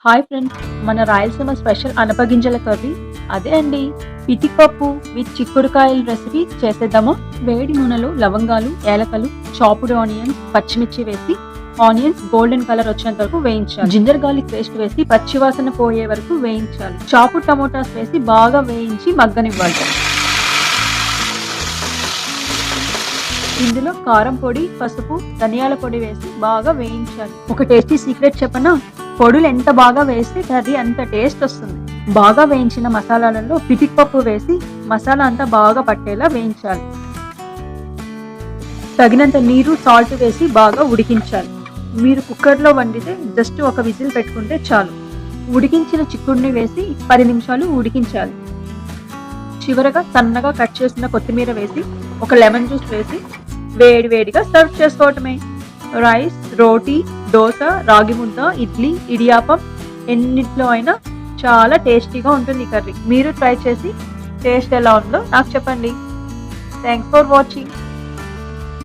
Hi friends, మన Rayalaseema special అనపగింజల curry అదే అండి. పితిపప్పు విత్ చిక్కుడుకాయల రెసిపీ చేసేద్దామా? వేడి నూనెలో లవంగాలు, ఏలకలు, చాపుడ్ ఆనియన్స్, పచ్చిమిర్చి వేసి ఆనియన్స్ గోల్డెన్ కలర్ వచ్చేంత వరకు వేయించాలి. జింజర్ గార్లిక్ పేస్ట్ వేసి పచ్చివాసన పోయే వరకు వేయించాలి. చాపుడ్ టమోటాస్ వేసి బాగా వేయించి మగ్గనివ్వాలి. ఇందులో కారం పొడి, పసుపు, ధనియాల పొడి వేసి బాగా వేయించాలి. ఒక టేస్టీ సీక్రెట్ చెప్పనా? పొడులు ఎంత బాగా వేస్తే కర్రీ అంత టేస్ట్ వస్తుంది. బాగా వేయించిన మసాలాలలో పితిపప్పు వేసి మసాలా అంతా బాగా పట్టేలా వేయించాలి. తగినంత నీరు, సాల్ట్ వేసి బాగా ఉడికించాలి. మీరు కుక్కర్లో వండితే జస్ట్ ఒక విజిల్ పెట్టుకుంటే చాలు. ఉడికించిన చిక్కుడిని వేసి 10 నిమిషాలు ఉడికించాలి. చివరగా సన్నగా కట్ చేసిన కొత్తిమీర వేసి ఒక లెమన్ జ్యూస్ వేసి వేడివేడిగా సర్వ్ చేసుకోవటమే. రైస్, రోటీ, దోశ, రాగి ముద్ద, ఇడ్లీ, ఇడియాపం ఎన్నిట్లో అయినా చాలా టేస్టీగా ఉంటుంది ఈ కర్రీ. మీరు ట్రై చేసి టేస్ట్ ఎలా ఉందో నాకు చెప్పండి. Thanks for watching.